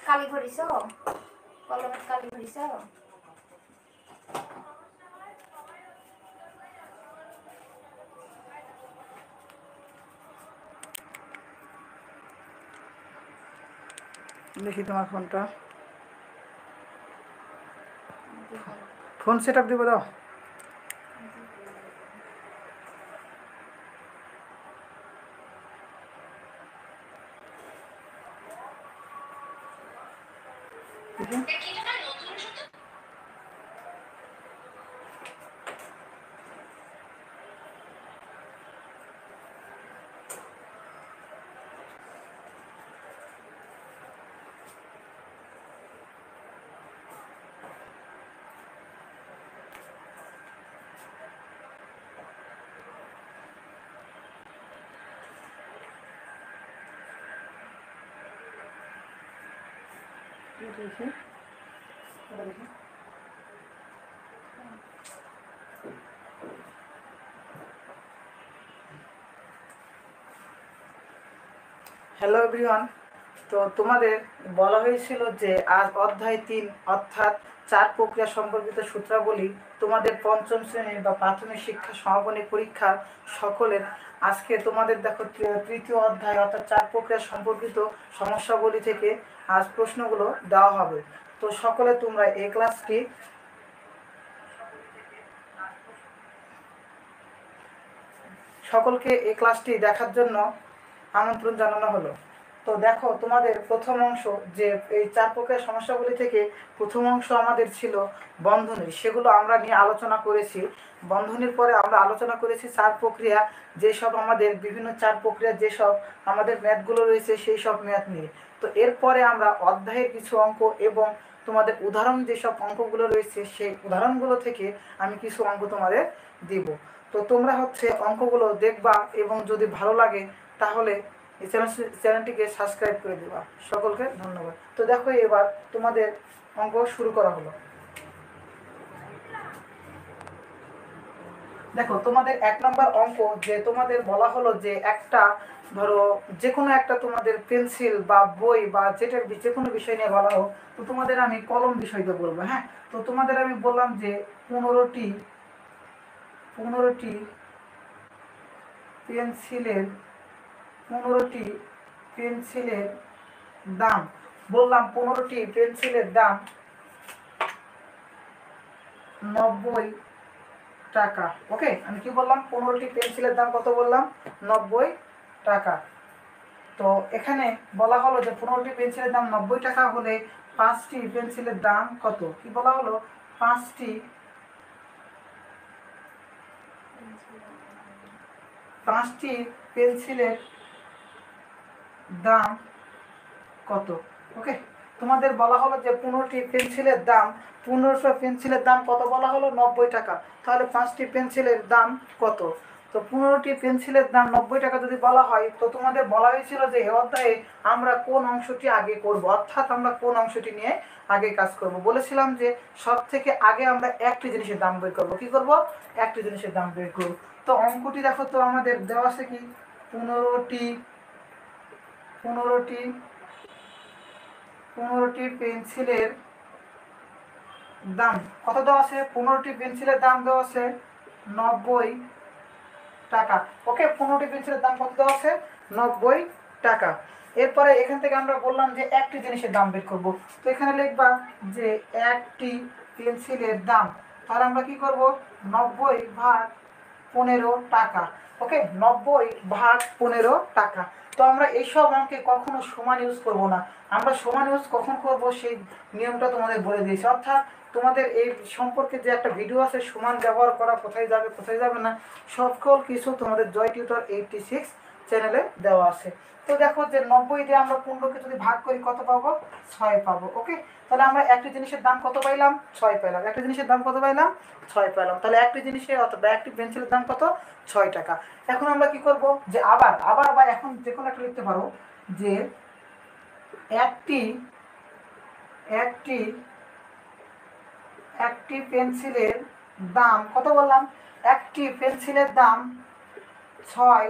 কালি ভরিস কলমের কালি ভরিস দেখি তোমার ফোনটা, ফোন সেট আপ দিব দাও। দেখি হ্যালো এভরিওয়ান। তো তোমাদের বলা হয়েছিল যে আজ অধ্যায় 3 অর্থাৎ 4 প্রক্রিয়া সম্পর্কিত সূত্রাবলী তোমাদের পঞ্চম শ্রেণীর বা প্রাথমিক শিক্ষা সমাপনী পরীক্ষা সকলের আজকে তোমাদের দেখো তৃতীয় অধ্যায় অর্থাৎ 4 প্রক্রিয়া সম্পর্কিত সমস্যাবলী থেকে আজ প্রশ্নগুলো দেওয়া হবে। তো সকলে তোমরা এই ক্লাসটি সকলকে এই ক্লাসটি দেখার জন্য আমন্ত্রণ জানানো হলো। তো দেখো তোমাদের প্রথম অংশ যে এই 4 প্রকার সমস্যাগুলি থেকে প্রথম অংশ আমাদের ছিল বন্ধনী, সেগুলো আমরা নিয়ে আলোচনা করেছি। বন্ধনীর পরে আমরা আলোচনা করেছি 4 প্রক্রিয়া, যেসব আমাদের বিভিন্ন 4 প্রক্রিয়া যেসব আমাদের ম্যাথগুলো রয়েছে সেই সব ম্যাথ নিয়ে। তো এরপরে আমরা অধ্যায়ের কিছু অঙ্ক এবং তোমাদের উদাহরণ যেসব অঙ্কগুলো রয়েছে সেই উদাহরণগুলো থেকে আমি কিছু অঙ্ক তোমাদের দিব। তো তোমরা অঙ্কগুলো দেখবা এবং যদি ভালো লাগে তাহলে এই চ্যানেলটিকে সাবস্ক্রাইব করে দেবা। সকলকে ধন্যবাদ। তো দেখো এবার তোমাদের অঙ্ক শুরু করা হলো। দেখো তোমাদের 1 নম্বর অঙ্ক যে তোমাদের বলা হলো যে একটা ধরো যে কোনো একটা তোমাদের পেন্সিল বা বই বা যে কোনো বিষয় নিয়ে বলা হোক, তো তোমাদের আমি কলম বিষয়টা বলবো। হ্যাঁ, তো তোমাদের আমি বললাম যে 15টি পেন্সিলের দাম, বললাম 15টি পেন্সিলের দাম 90 টাকা। ওকে, আমি কি বললাম? 15টি পেন্সিলের দাম কত বললাম? 90 টাকা। তো এখানে বলা হলো যে 15টি পেন্সিলের দাম 90 টাকা হলে 5টি পেন্সিলের দাম কত? কি বলা হলো? 5টি পেন্সিলের দাম কত? ওকে, তোমাদের বলা হলো যে 15টি পেন্সিলের দাম 1500 পেন্সিলের দাম কত বলা হলো? 90 টাকা। তাহলে 5টি পেন্সিলের দাম কত? তো 15টি পেন্সিলের দাম 90 টাকা যদি বলা হয়, তো তোমাদের বলা হয়েছিল যে এই অধ্যায়ে আমরা কোন অংশটি আগে করব, অর্থাৎ আমরা কোন অংশটি নিয়ে আগে কাজ করব। বলেছিলাম যে সব থেকে আগে আমরা একটি জিনিসের দাম বের করব। কি করব? একটি জিনিসের দাম বের করব। তো অঙ্কটি দেখো তো আমাদের দেওয়া আছে কি? 15টি পেন্সিলের দাম কত দেওয়া আছে? 15টি পেন্সিলের দাম দেওয়া আছে 90 টাকা। ওকে, 15টি পেন্সিলের দাম কত দেওয়া আছে? 90 টাকা। এরপরে এখান থেকে আমরা বললাম যে একটি জিনিসের দাম বের করব। তো এখানে লিখবা যে একটি পেন্সিলের দাম, তাহলে আমরা কি করব? 90 ভাগ 15 টাকা। ওকে, 90 ভাগ 15 টাকা। তো আমরা এইসব অঙ্কে কখনো সমান ইউজ করব না। আমরা সমান ইউজ কখন করব সেই নিয়মটা তোমাদের বলে দিয়েছি। অর্থাৎ তোমাদের এই সম্পর্কে যে একটা ভিডিও আছে সমান ব্যবহার করা কোথায় যাবে কোথায় যাবে না, সকল কিছু তোমাদের জয় টিউটর 86 চ্যানেলে দেওয়া আছে। তো দেখো যে 90 দিয়ে আমরা 15কে যদি ভাগ করি কত পাবো? 6 পাবো। ওকে, তাহলে আমরা একটি জিনিসের দাম কত পাইলাম? 6 পাইলাম। একটা জিনিসের দাম কত পাইলাম? 6 পাইলাম। তাহলে একটি জিনিসের অথবা একটি পেন্সিলের দাম কত? 6 টাকা। এখন আমরা কি করব? যে আবার বা এখন যে কোনো একটা লিখতে পারো যে একটি পেন্সিলের দাম কত বললাম? একটি পেন্সিলের দাম 6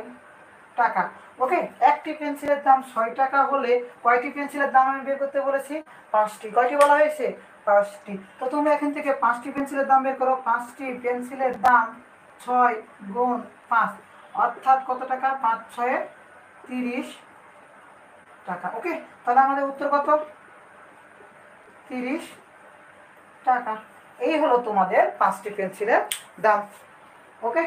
টাকা। ওকে, একটি পেন্সিলের দাম 6 টাকা হলে কয়টি পেন্সিলের দাম আমি বের করতে বলেছি? 5টি। কয়টি বলা হয়েছে? 5টি। তো তোমরা এখান থেকে 5টি পেন্সিলের দাম বের করো। 5টি পেন্সিলের দাম 6 গুণ 5, অর্থাৎ কত টাকা? 5 6 30 টাকা। ওকে, তাহলে আমাদের উত্তর কত? 30 টাকা। এই হলো তোমাদের 5টি পেন্সিলের দাম। ওকে,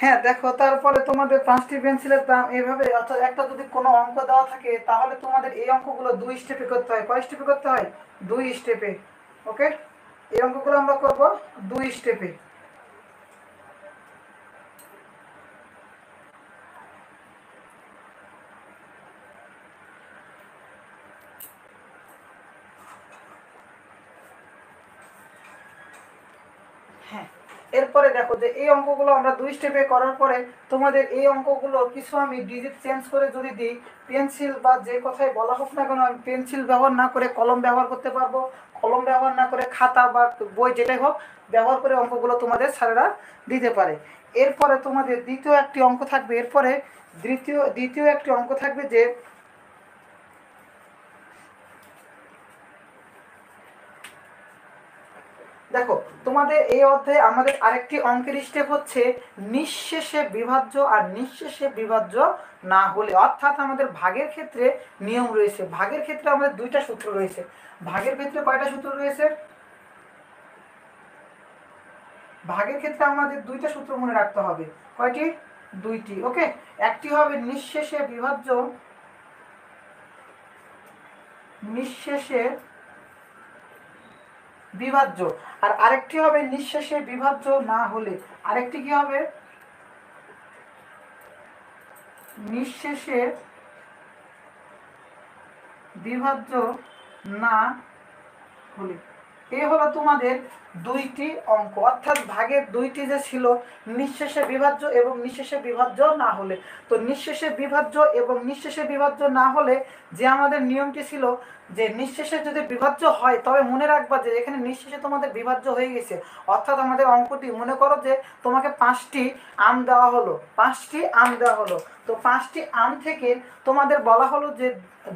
হ্যাঁ দেখো, তারপরে তোমাদের 5টি পেন্সিলের দাম এভাবে, অর্থাৎ একটা যদি কোনো অঙ্ক দেওয়া থাকে তাহলে তোমাদের এই অঙ্কগুলো 2 স্টেপে করতে হয়। কয় স্টেপে করতে হয়? 2 স্টেপে। ওকে, এই অঙ্কগুলো আমরা করব 2 স্টেপে। হ্যাঁ, এরপরে দেখো যে এই অঙ্কগুলো আমরা 2 স্টেপে করার পরে তোমাদের এই অঙ্কগুলো কিছু আমি ডিজিট চেঞ্জ করে যদি দিই, পেন্সিল বা যে কথাই বলা হোক না কেন, আমি পেন্সিল ব্যবহার না করে কলম ব্যবহার করতে পারবো, কলম ব্যবহার না করে খাতা বা বই যেটাই হোক ব্যবহার করে অঙ্কগুলো তোমাদের স্যারেরা দিতে পারে। এরপরে তোমাদের দ্বিতীয় একটি অঙ্ক থাকবে, এরপরে দ্বিতীয় একটি অঙ্ক থাকবে যে দেখো, তোমাদের এই অধ্যায়ে আমাদের আরেকটি অঙ্কের স্টেপ হচ্ছে নিঃশেষে বিভাজ্য আর নিঃশেষে বিভাজ্য না হলে, অর্থাৎ আমাদের ভাগের ক্ষেত্রে নিয়ম রয়েছে। ভাগের ক্ষেত্রে আমাদের 2টা সূত্র রয়েছে। ভাগের ক্ষেত্রে কয়টা সূত্র রয়েছে? ভাগের ক্ষেত্রে আমাদের 2টা সূত্র মনে রাখতে হবে। কয়টি? 2টি। ওকে, একটি হবে নিঃশেষে বিভাজ্য, নিঃশেষে বিভাজ্য, আর আরেকটি হবে নিঃশেষে বিভাজ্য না হলে। আরেকটি কি হবে? নিঃশেষে বিভাজ্য না হলে। এ হলো তোমাদের 2টি অঙ্ক, অর্থাৎ ভাগের 2টি যে ছিল নিঃশেষে বিভাজ্য এবং নিঃশেষে বিভাজ্য না হলে। তো নিঃশেষে বিভাজ্য এবং নিঃশেষে বিভাজ্য না হলে যে আমাদের নিয়মটি ছিল যে নিঃশেষে যদি বিভাজ্য হয় তবে মনে রাখবা যে এখানে নিঃশেষে তোমাদের বিভাজ্য হয়ে গেছে, অর্থাৎ আমাদের অঙ্কটি মনে করো যে তোমাকে 5টি আম দেওয়া হলো, 5টি আম দেওয়া হলো। তো 5টি আম থেকে তোমাদের বলা হলো যে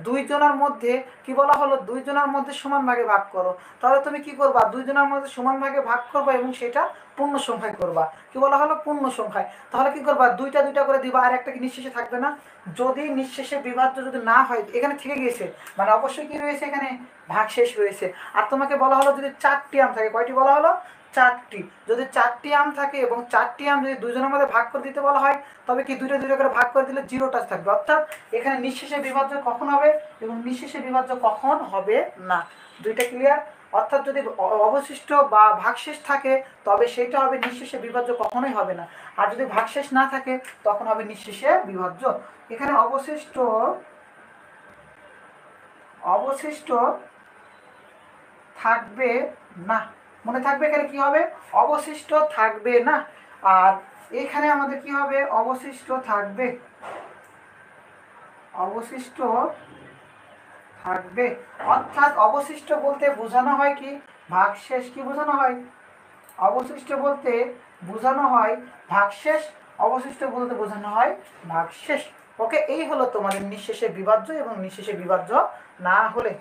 2 জনের মধ্যে কি বলা হলো? 2 জনের মধ্যে সমান ভাগে ভাগ করো। তাহলে তুমি কি করবা? 2 জনের মধ্যে সমান ভাগে ভাগ করবা এবং সেটা পূর্ণ সংখ্যায় করবা। কি বলা হলো? পূর্ণ সংখ্যায়। তাহলে কি করবা? 2টা 2টা করে দিবা, আর একটা কি নিঃশেষে থাকবে না? যদি নিঃশেষে বিভাজ্য যদি না হয়, এখানে থেকে গিয়েছে মানে অবশ্যই কি রয়েছে? এখানে ভাগশেষ রয়েছে। আর তোমাকে বলা হলো যদি 4টি আম থাকে, কয়টি বলা হলো? 4টি। যদি 4টি আম থাকে এবং 4টি আম যদি 2 জনের মধ্যে ভাগ করে দিতে বলা হয় তবে কি 2টা 2টা করে ভাগ করে দিলে 0টা থাকবে, অর্থাৎ এখানে নিঃশেষে বিভাজ্য কখন হবে এবং নিঃশেষে বিভাজ্য কখন হবে না। 2টা ক্লিয়ার? অর্থাৎ যদি অবশিষ্ট বা ভাগশেষ থাকে তবে সেটা হবে নিঃশেষে বিভাজ্য, কখনোই হবে না। আর যদি ভাগশেষ না থাকে তখন হবে নিঃশেষে বিভাজ্য। এখানে অবশিষ্ট থাকবে না। মনে থাকবে এখানে কি হবে? অবশিষ্ট থাকবে না। আর এখানে আমাদের কি হবে? অবশিষ্ট থাকবে, অবশিষ্ট থাকবে। অর্থাৎ অবশিষ্ট বলতে বোঝানো হয় কি? ভাগশেষ। কি বোঝানো হয়? অবশিষ্ট বলতে বোঝানো হয় ভাগশেষ, অবশিষ্ট বলতে বোঝানো হয় ভাগশেষ। ওকে, এই হলো তোমাদের নিঃশেষে বিভাজ্য এবং নিঃশেষে বিভাজ্য না হলে।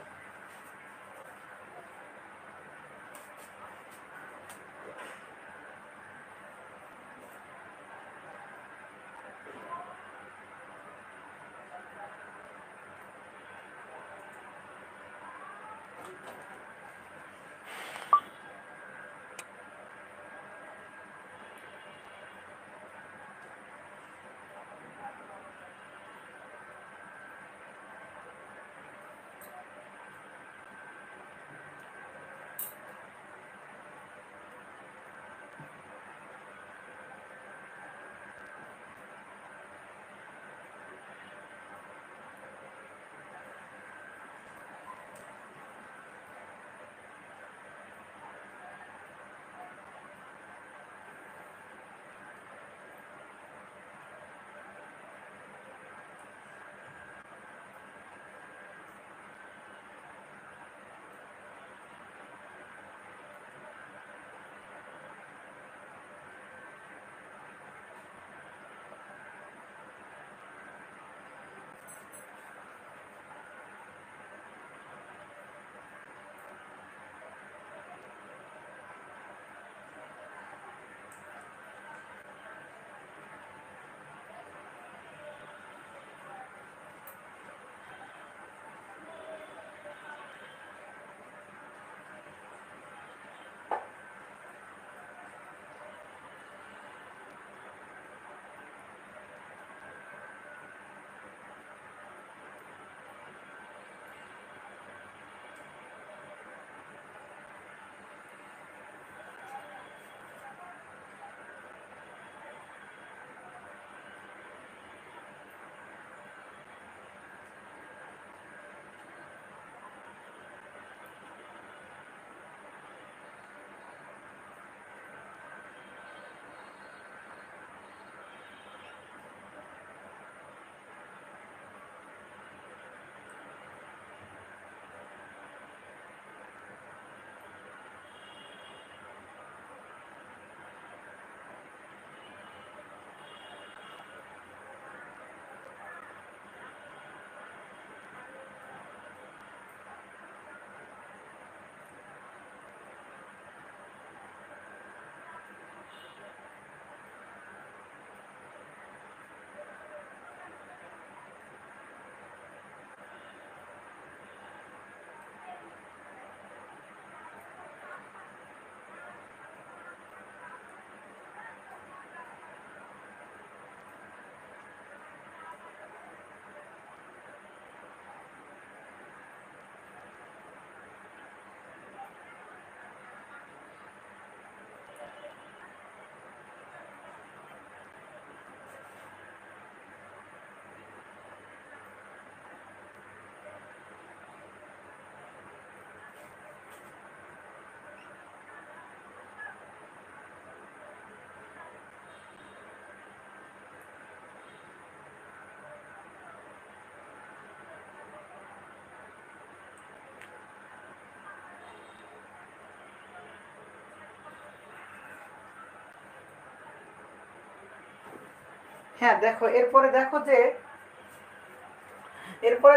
হ্যাঁ দেখো, এরপরে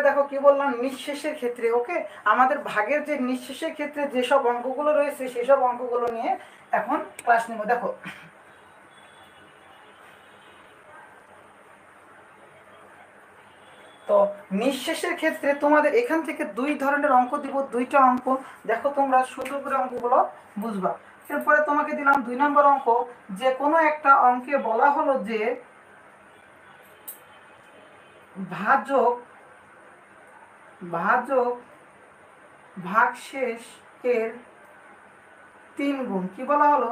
দেখো কি বললাম, নিঃশেষের ক্ষেত্রে। ওকে, আমাদের ভাগের যে নিঃশেষের ক্ষেত্রে যেসব অঙ্কগুলো রয়েছে সেসব অঙ্কগুলো নিয়ে এখন ক্লাস নেব। দেখো তো নিঃশেষের ক্ষেত্রে তোমাদের এখান থেকে দুই ধরনের অঙ্ক দিব, দুইটা অঙ্ক। দেখো তোমরা সুন্দর করে অঙ্কগুলো বুঝবা। এরপরে তোমাকে দিলাম 2 নম্বর অঙ্ক, যে কোনো একটা অঙ্কে বলা হলো যে ভাজক ভাজক ভাগশেষ এর 3 গুণ। কি বলা হলো?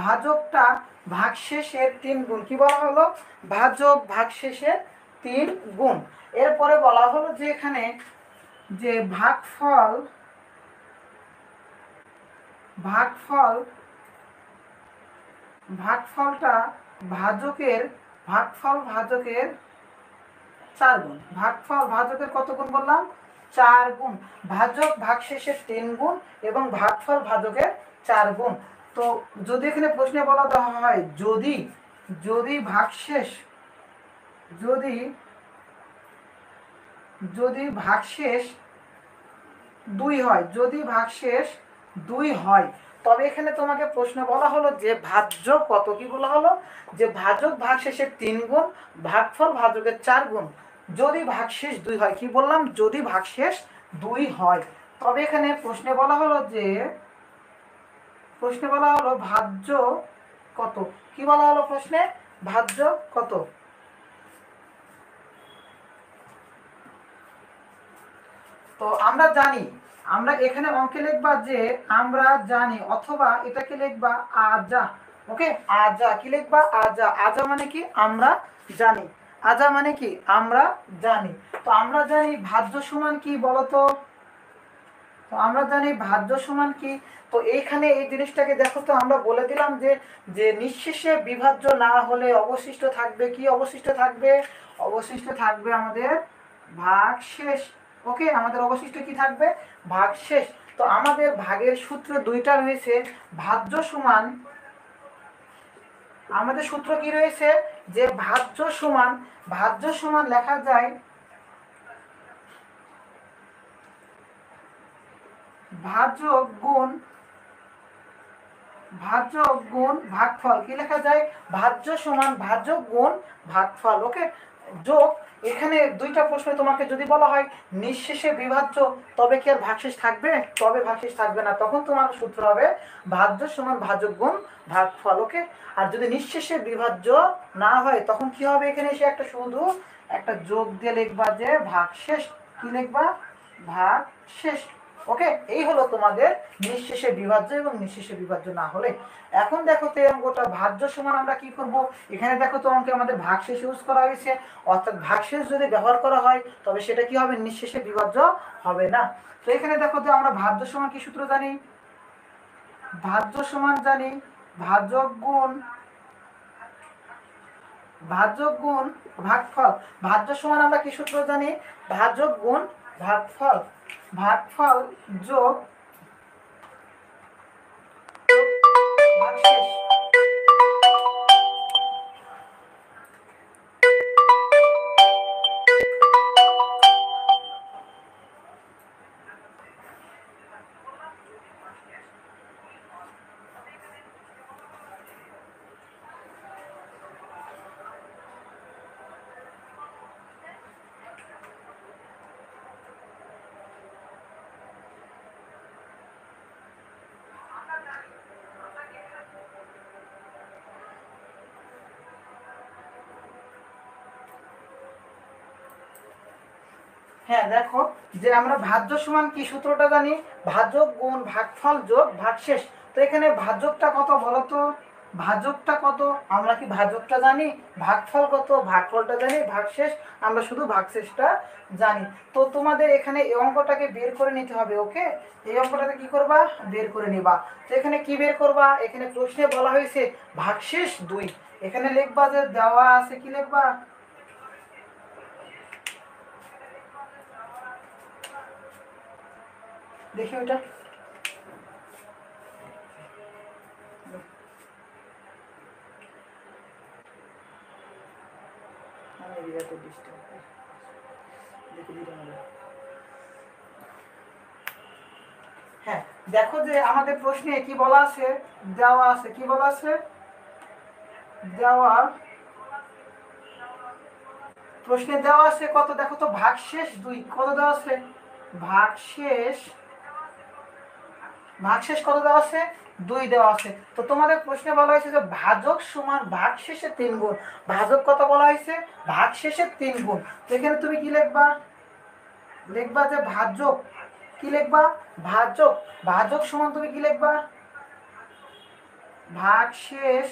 ভাজকটা ভাগশেষের 3 গুণ। কি বলা হলো? ভাজক ভাগশেষের 3 গুণ। এরপরে বলা হলো যে এখানে যে ভাগফলটা ভাজকের 4 গুণ। ভাজকের কত গুণ বললাম? 4 গুণ। ভাজক ভাগশেষের 3 গুণ এবং ভাগফল ভাজকের 4 গুণ। তো যদি এখানে প্রশ্নে বলা দেওয়া হয়, যদি ভাগশেষ যদি ভাগশেষ 2 হয়, তবে এখানে তোমাকে প্রশ্ন বলা হলো যে ভাজ্য কত। কি বলা হলো? যে ভাজক ভাগশেষের 3 গুণ, ভাগফল ভাজকের 4 গুণ। যদি ভাগশেষ 2 হয়, কি বললাম? যদি ভাগশেষ 2 হয়, তবে এখানে প্রশ্নে বলা হলো ভাজ্য কত। কি বলা হলো প্রশ্নে? ভাজ্য কত। তো আমরা এখানে অঙ্কে লিখবা যে আমরা জানি, অথবা এটাকে লিখবা আজা। ওকে, আজা। কি লিখবা? আজা। আজা মানে কি? আমরা জানি। আজা মানে কি? আমরা জানি। তো আমরা জানি ভাজ্য সমান কি বলতো? তো আমরা জানি ভাজ্য সমান কি। তো এইখানে এই জিনিসটাকে দেখো তো, আমরা বলে দিলাম যে যে নিঃশেষে বিভাজ্য না হলে অবশিষ্ট থাকবে কি? অবশিষ্ট থাকবে আমাদের ভাগশেষ। ওকে, আমাদের অবশিষ্ট কি থাকবে? ভাগশেষ। তো আমাদের ভাগের সূত্র দুইটা রয়েছে। আমাদের সূত্র কি রয়েছে? যে ভাজ্য সমান লেখা যায় ভাজক গুণ ভাগফল। কি লেখা যায়? ভাজ্য সমান ভাজক গুণ ভাগফল। ওকে, যোগ। এখানে দুইটা প্রশ্ন তোমাকে যদি বলা হয় নিঃশেষে বিভাজ্য, তবে কি আর ভাগশেষ থাকবে? তবে ভাগশেষ থাকবে না। তখন তোমার সূত্র হবে ভাজ্য সমান ভাজক গুণ ভাগফল। ওকে, আর যদি নিঃশেষে বিভাজ্য না হয়, তখন কি হবে? এখানে এসে শুধু একটা যোগ দিয়ে লিখবা যে ভাগশেষ। কি লিখবা? ভাগশেষ। ওকে, এই হলো তোমাদের নিঃশেষে বিভাজ্য এবং নিঃশেষে বিভাজ্য না হলে। এখন দেখো তো অঙ্কটা ভাজ্য সমান আমরা কি করব? এখানে দেখো তো অঙ্কে আমাদের ভাগশেষ ইউজ করা হয়েছে, অর্থাৎ ভাগশেষ যদি ব্যবহার করা হয় তবে সেটা কি হবে? নিঃশেষে বিভাজ্য হবে না। তো এখানে দেখো তো আমরা ভাজ্য সমান কি সূত্র জানি? ভাজ্য সমান জানি ভাজক গুণ ভাগফল। ভাজ্য সমান আমরা কি সূত্র জানি? ভাজক গুণ ভাগফল। ভাগফল যোগ ভাগশেষ। হ্যাঁ দেখো, যে আমরা ভাজ্য সমান কি সূত্রটা জানি? ভাজক গুণ ভাগফল যোগ ভাগশেষ। তো এখানে ভাজকটা কত বলো তো? ভাজকটা কত? আমরা কি ভাজকটা জানি? ভাগফল কত? ভাগফলটা জানি। ভাগশেষ আমরা শুধু ভাগশেষটা জানি। তো তোমাদের এখানে এই অঙ্কটাকে বের করে নিতে হবে। ওকে, এই অঙ্কটাকে কি করবা? বের করে নিবা। তো এখানে কি বের করবা? এখানে প্রশ্নে বলা হয়েছে ভাগশেষ 2। এখানে লিখবা যে দেওয়া আছে। কি লিখবা? দেখি ওইটা। এত ডিস্টার্ব দেখে দিতে হবে। হ্যাঁ দেখো যে আমাদের প্রশ্নে কি বলা আছে, দেওয়া আছে, কি বলা আছে, দেওয়া প্রশ্নে দেওয়া আছে কত, দেখো তো ভাগশেষ 2, কত দেওয়া আছে, ভাগশেষ কত দেওয়া আছে, 2 দেওয়া আছে। তো তোমাদের প্রশ্নে বলা হয়েছে যে ভাজক সমান ভাগশেষে 3 গুণ, ভাজক কত বলা হয়েছে, ভাগশেষে 3 গুণ। তো এখানে তুমি কি লিখবা, লিখবা যে ভাজক, কি লিখবা, ভাজক, ভাজক সমান তুমি কি লিখবা, ভাগশেষ,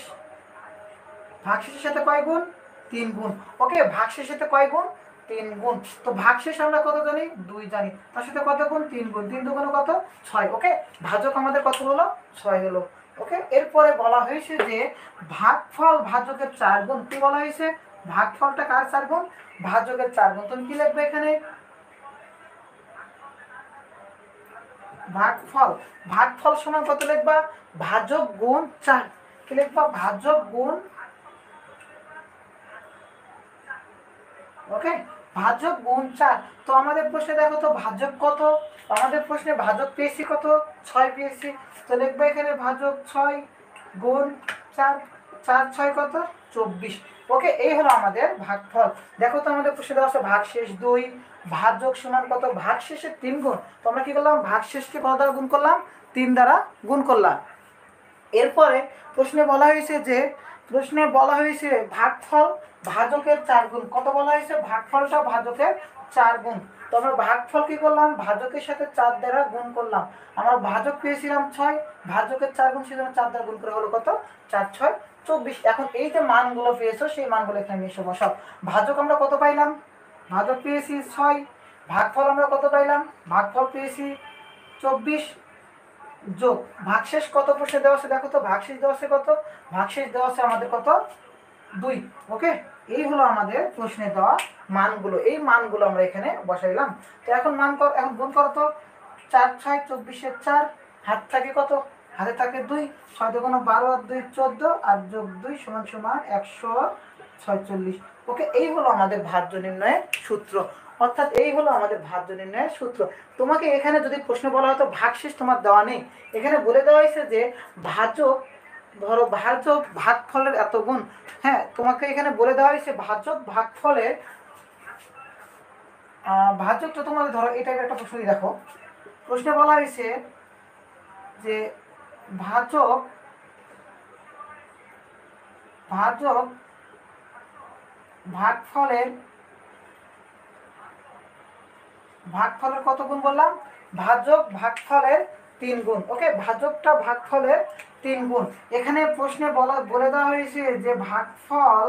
ভাগশেষের সাথে কয় গুণ, 3 গুণ। ওকে, ভাগশেষের সাথে কয় গুণ, 3 গুণ। তো ভাগশেষ আমরা কত জানি, 2 জানি, তার সাথে কত গুণ, 3 গুণ, 3 দুগুণ কত, 6। ওকে, ভাজক আমাদের কত হলো, 6 হলো। ওকে, এরপরে বলা হয়েছে যে ভাগফল ভাজকের 4 গুণ। কি বলা হয়েছে, ভাগফলটা কার 4 গুণ, ভাজকের 4 গুণ। তুমি কি লিখবে এখানে, ভাগফল, ভাগফল সমান কত লিখবা, ভাজক গুণ 4। কি লিখবা, ভাজক গুণ, ওকে, ভাজক গুণ 4। তো আমাদের প্রশ্নে দেখো তো ভাজক কত, আমাদের প্রশ্নে ভাজক পেয়েছি কত, 6 পেয়েছি। তো লিখবো এখানে ভাজক 6 গুণ 4, 4 6 কত, 24। ওকে, এই হলো আমাদের ভাগফল। দেখো তো আমাদের প্রশ্নে দেওয়া আছে ভাগশেষ 2, ভাজক সমান কত, ভাগশেষের 3 গুণ। তো আমরা কি করলাম, ভাগশেষকে কত দ্বারা গুণ করলাম, 3 দ্বারা গুণ করলাম। এরপরে প্রশ্নে বলা হয়েছে যে, প্রশ্নে বলা হয়েছে ভাগফল ভাজকের 4 গুণ। কত বলা হয়েছে, ভাগফলটা ভাজকের 4 গুণ। তো আমরা ভাগফল কি করলাম, ভাজকের সাথে 4 দ্বারা গুণ করলাম। আমরা ভাজক পেয়েছিলাম 6, ভাজকের 4 গুণ, সেজন্য 4 দ্বারা গুণ করে হলো কত, 4 6 24। এখন এই যে মানগুলো পেয়েছো সেই মানগুলো এখানে এসে বসাও। ভাজক আমরা কত পাইলাম, ভাজক পেয়েছি 6, ভাগফল আমরা কত পাইলাম, ভাগফল পেয়েছি 24, যোগ ভাগশেষ কত প্রশ্নে দেওয়া আছে, দেখো তো ভাগশেষ দেওয়া আছে কত, ভাগশেষ দেওয়া আছে আমাদের কত, 2। ওকে, এই হলো আমাদের প্রশ্নে দেওয়া মানগুলো, এই মানগুলো আমরা এখানে বসাইলাম। তো এখন মান কর, এখন গুণ করো তো, 4 6 24 4, হাত থাকে কত, হাতে থাকে 2, 6 দুগুণ 12 আর 2 14, আর যোগ 2 সমান সমান 146। ওকে, এই হলো আমাদের ভাজ্য নির্ণয়ের সূত্র, অর্থাৎ এই হলো আমাদের ভাজ্য নির্ণয়ের সূত্র। তোমাকে এখানে যদি প্রশ্ন বলা হতো ভাগশেষ তোমার দেওয়া নেই, এখানে বলে দেওয়া হয়েছে যে ভাজক, ধরো ভাজক ভাগফলের এত গুণ। হ্যাঁ, তোমাকে এখানে বলে দেওয়া হয়েছে ভাজক ভাগফলের, ভাজকটা তোমাকে ধরো এটা একটা প্রশ্ন দেখো, প্রশ্নে বলা হয়েছে যে ভাজক, ভাজক ভাগফলের, ভাগফলের কত গুণ বললাম, ভাজক ভাগফলের 3 গুণ। ওকে, ভাজকটা ভাগফলের 3 গুণ। এখানে প্রশ্নে বলে দেওয়া হয়েছে যে ভাগফল,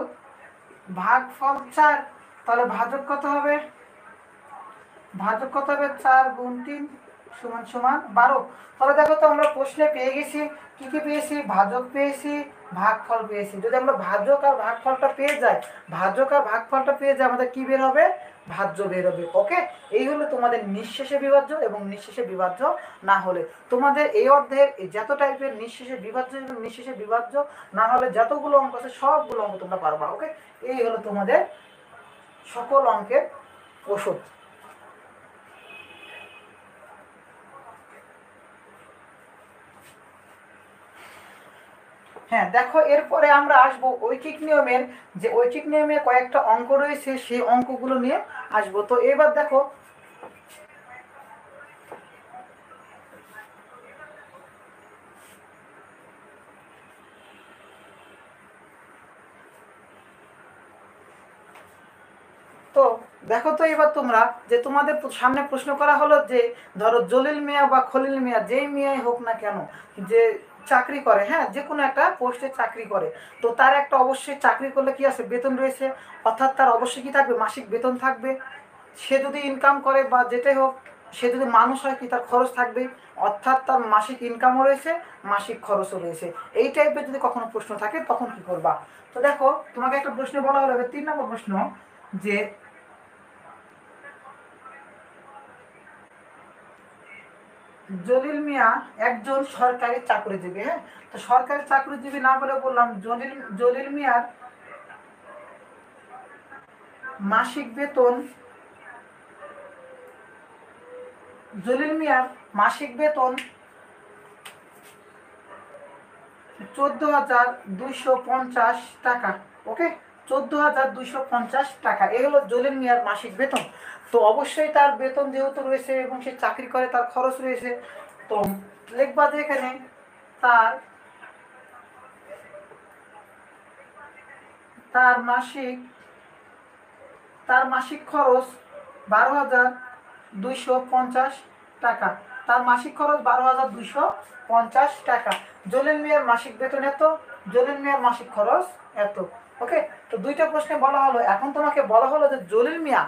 ভাগফল 4, তাহলে ভাজক কত হবে, ভাজক কত হবে, 4 গুণ 3 সমান সমান 12। তাহলে দেখো তো আমরা প্রশ্নে পেয়ে গেছি, কি কি পেয়েছি, ভাজক পেয়েছি, ভাগফল পেয়েছি। যদি আমরা ভাজক আর ভাগফলটা পেয়ে যাই, ভাজক আর ভাগফলটা পেয়ে যাই, আমাদের কি বের হবে, ভাজ্য বের হবে। ওকে, এই হলো তোমাদের নিঃশেষে বিভাজ্য এবং নিঃশেষে বিভাজ্য না হলে। তোমাদের এই অধ্যায়ের যত টাইপের নিঃশেষে বিভাজ্য এবং নিঃশেষে বিভাজ্য না হলে যতগুলো অঙ্ক আছে সবগুলো অঙ্ক তোমরা পারবা। ওকে, এই হলো তোমাদের সকল অঙ্কের ওষুধ। হ্যাঁ দেখো, এরপরে আমরা আসবো ঐকিক নিয়মের, যে ঐকিক নিয়মে কয়েকটা অঙ্ক রয়েছে সেই অঙ্কগুলো নিয়ে আসবো। তো এবার দেখো, তো দেখো তো এবার তোমরা, যে তোমাদের সামনে প্রশ্ন করা হলো যে ধরো জলিল মিয়া বা খলিল মিয়া, যেই মিয়াই হোক না কেন, যে চাকরি করে, হ্যাঁ যে কোনো একটা পোস্টে চাকরি করে, তো তার একটা অবশ্যই চাকরি করলে কি আছে, বেতন রয়েছে, অর্থাৎ তার অবশ্যই কি থাকবে, মাসিক বেতন থাকবে। সে যদি ইনকাম করে বা যেটাই হোক, সে যদি মানুষ হয় কি তার খরচ থাকবে, অর্থাৎ তার মাসিক ইনকামও রয়েছে, মাসিক খরচও রয়েছে। এই টাইপের যদি কখনো প্রশ্ন থাকে তখন কি করবা। তো দেখো, তোমাকে একটা প্রশ্ন বলা হলো, 3 নম্বর প্রশ্ন, যে জলিল মিয়া একজন সরকারি চাকরিজীবী। হ্যাঁ, তো সরকারি চাকরিজীবী না বলে বললাম জলিল মিয়ার মাসিক বেতন, জলিল মিয়ার মাসিক বেতন 14,250 টাকা। ওকে, 14,250 টাকা, এই হলো জলিল মিয়ার মাসিক বেতন। তো অবশ্যই তার বেতন যেহেতু রয়েছে এবং সে চাকরি করে, তার খরচ রয়েছে। তো লিখবা যে এখানে তার তার মাসিক খরচ 12,250 টাকা। তার মাসিক খরচ 12,250 টাকা। জলিল মিয়ার মাসিক বেতন এত, জলিল মিয়ার মাসিক খরচ এত। ওকে, তো দুইটা প্রশ্নে বলা হলো। এখন তোমাকে বলা হলো যে জলিল মিয়া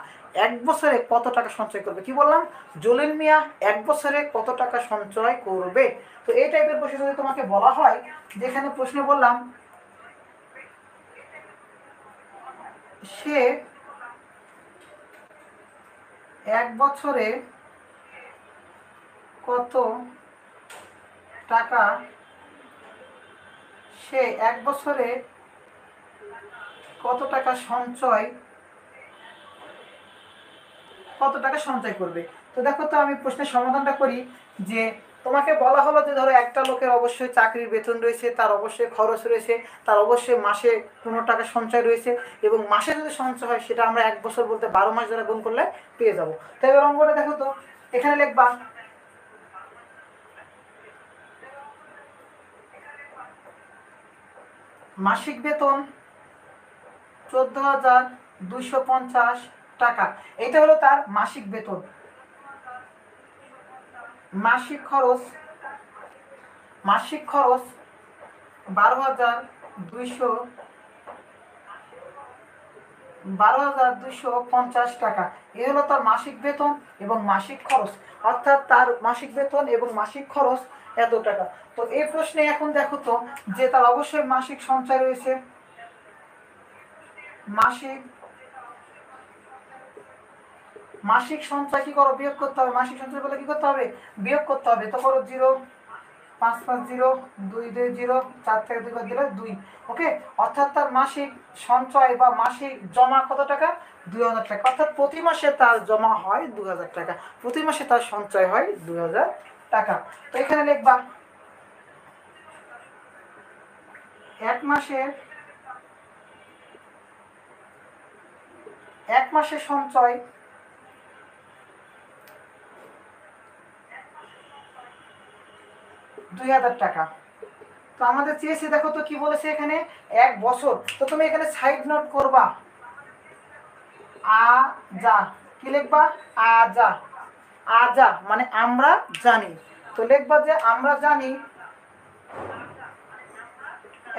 এক বছরে কত টাকা সঞ্চয় করবে। কি বললাম? জলিল মিয়া এক বছরে কত টাকা সঞ্চয় করবে। তো এই টাইপের প্রশ্ন যদি তোমাকে বলা হয়, যেখানে প্রশ্ন বললাম সে এক বছরে কত টাকা, সে এক বছরে কত টাকা সঞ্চয় করবে। তো দেখো তো আমি প্রশ্নের সমাধানটা করি। যে তোমাকে বলা হলো যে ধরো একটা লোকের অবশ্যই চাকরির বেতন রয়েছে, তার অবশ্যই খরচ রয়েছে, তার অবশ্যই মাসে 15 টাকা সঞ্চয় রয়েছে, এবং মাসে যদি সঞ্চয় হয় সেটা আমরা এক বছর বলতে 12 মাস দ্বারা গুণ করলে পেয়ে যাবো। তো এবার অঙ্কটা দেখো তো, এখানে লিখবা মাসিক বেতন 14,250 টাকা, এটা হলো তার মাসিক বেতন। মাসিক খরচ 12,250 টাকা, এ হলো তার মাসিক বেতন এবং মাসিক খরচ। অর্থাৎ তার মাসিক বেতন এবং মাসিক খরচ এত টাকা। তো এই প্রশ্নে এখন দেখো তো যে তার অবশ্যই মাসিক সঞ্চয় রয়েছে। মাসিক সঞ্চয় কি করো? বিয়োগ করতে হবে। মাসিক সঞ্চয় বলে কি করতে হবে? বিয়োগ করতে হবে। তো করো 0, 5 5 0, 2 2 0, 4 থেকে 2 বাদ দিলে 2। ওকে, অর্থাৎ তার মাসিক সঞ্চয় বা মাসিক জমা কত টাকা? 2,000 টাকা। অর্থাৎ প্রতি মাসে তার জমা হয় 2,000 টাকা, প্রতি মাসে তার সঞ্চয় হয় 2,000 টাকা। তো এখানে লিখবা এক মাসের সঞ্চয় 2,000 টাকা। তো আমাদের চেয়েছে, দেখো তো কি বলেছে এখানে, এক বছর। তো তুমি এখানে সাইড নোট করবা, যা কি লিখবা? আজা মানে আমরা জানি। তো লিখবা যে আমরা জানি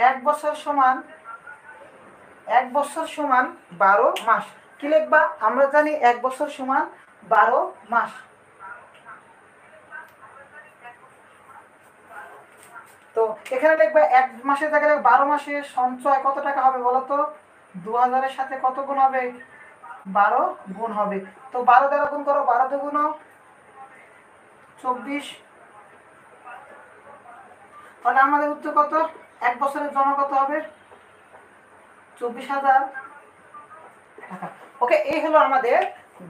এক বছর সমান 12 মাস। কি লিখবা? আমরা জানি এক বছর সমান 12 মাস। তো এখানে লিখবা এক মাসের জায়গায় 12 মাসের সঞ্চয় কত টাকা হবে বলো তো? 2,000-এর সাথে কত গুণ হবে? 12 গুণ হবে। তো 12 দ্বারা গুণ করো, 12 দুগুণ 24। তাহলে আমাদের উত্তর কত? এক বছরের জমা কত হবে? 24,000 টাকা। ওকে, এই হলো আমাদের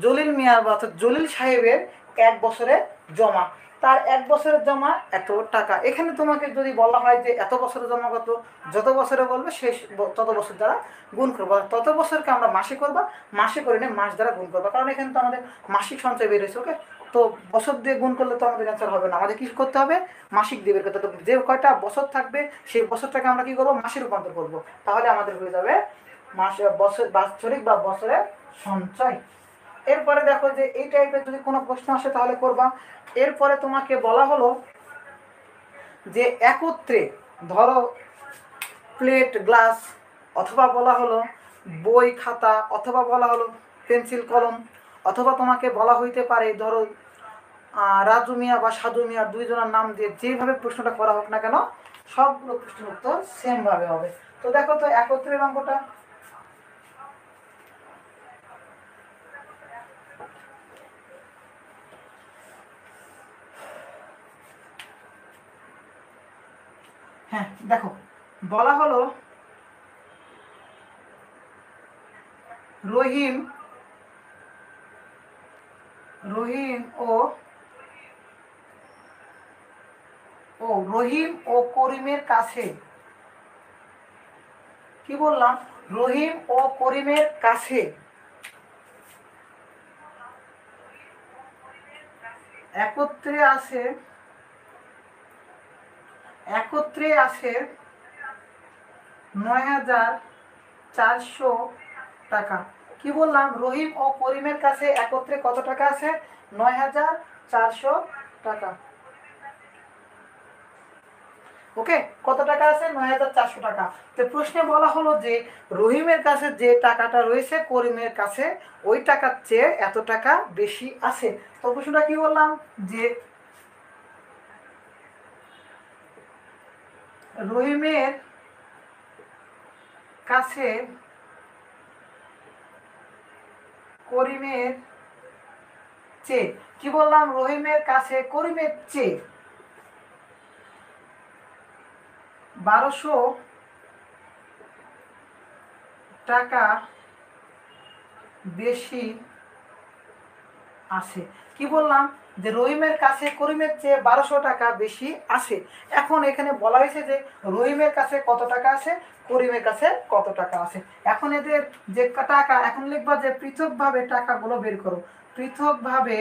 জলিল মিয়ার অর্থাৎ জলিল সাহেবের এক বছরের জমা। তার এক বছরের জমা এত টাকা। এখানে তোমাকে যদি বলা হয় যে এত বছরের জমা কত, যত বছরে বলবে সেই তত বছর দ্বারা গুণ করবো। তত বছরকে আমরা মাসে করবা, মাসে করে নিয়ে মাস দ্বারা গুণ করবা, কারণ এখানে তো আমাদের মাসিক সঞ্চয় বের হয়েছে। ওকে, তো বছর দিয়ে গুণ করলে তো আমাদের অ্যান্সার হবে না, আমাদের কি করতে হবে? মাসিক দিয়ে বের করতে হবে। যে কয়টা বছর থাকবে সেই বছরটাকে আমরা কি করবো? মাসে রূপান্তর করবো, তাহলে আমাদের হয়ে যাবে বাৎসরিক বা বছরের সঞ্চয়। এরপরে দেখো যে এই টাইপের যদি কোনো প্রশ্ন আসে তাহলে করবা। এরপরে তোমাকে বলা হলো যে একত্রে ধরো প্লেট গ্লাস, অথবা বলা হলো বই খাতা, অথবা বলা হলো পেন্সিল কলম, অথবা তোমাকে বলা হইতে পারে ধরো রাজু মিয়া বা সাধু মিয়া, দুইজনের নাম দিয়ে যেভাবে প্রশ্নটা করা হোক না কেন সবগুলো প্রশ্নের উত্তর সেম ভাবে হবে। তো দেখো তো একত্রের অঙ্কটা, হ্যাঁ দেখো বলা হলো রহিম ও রহিম ও করিমের কাছে, কি বললাম, রহিম ও করিমের কাছে একত্রে আছে ৯,৪০০ টাকা। কি বললাম, রহিম ও করিমের কাছে একত্রে কত টাকা আছে? ৯,৪০০ টাকা। ওকে, কত টাকা আছে? ৯,৪০০ টাকা। তো প্রশ্নে বলা হলো যে রহিমের কাছে যে টাকাটা রয়েছে করিমের কাছে ওই টাকার চেয়ে এত টাকা বেশি আছে। তো প্রশ্নটা কি বললাম যে রহিমের কাছে করিমের চেয়ে, কি বললাম, রহিমের কাছে করিমের চেয়ে ১২০০ টাকা বেশি আছে। কি বললাম যে রহিমের কাছে করিমের চেয়ে ১২০০ টাকা বেশি আছে। এখন এখানে বলা হয়েছে যে রহিমের কাছে কত টাকা আছে, করিমের কাছে কত টাকা আছে। এখন এদের যে টাকা, এখন লিখবা যে পৃথকভাবে টাকাগুলো বের করো। পৃথকভাবে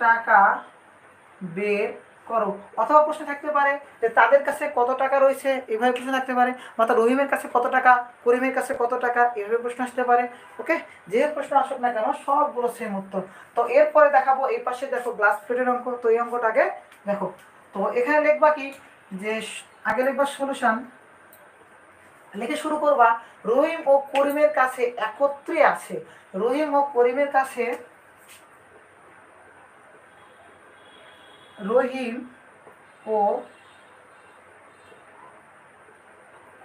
টাকা বের করো। অথবা প্রশ্ন থাকতে পারে যে তাদের কাছে কত টাকা রয়েছে, এভাবে প্রশ্ন থাকতে পারে। অর্থাৎ রহিমের কাছে কত টাকা, করিমের কাছে কত টাকা, এভাবে প্রশ্ন আসতে পারে। ওকে, যে প্রশ্ন আসুক না কেন সবগুলো সেম উত্তর। তো এরপরে দেখাবো এই পাশে, দেখো গ্লাস প্লেটের অঙ্ক। তো এই অঙ্কটা আগে দেখো। তো এখানে লিখবা কি যে আগে লিখবা সলিউশন, লিখে শুরু করবা রহিম ও করিমের কাছে একত্রে আছে। রহিম ও করিমের কাছে, রহিম ও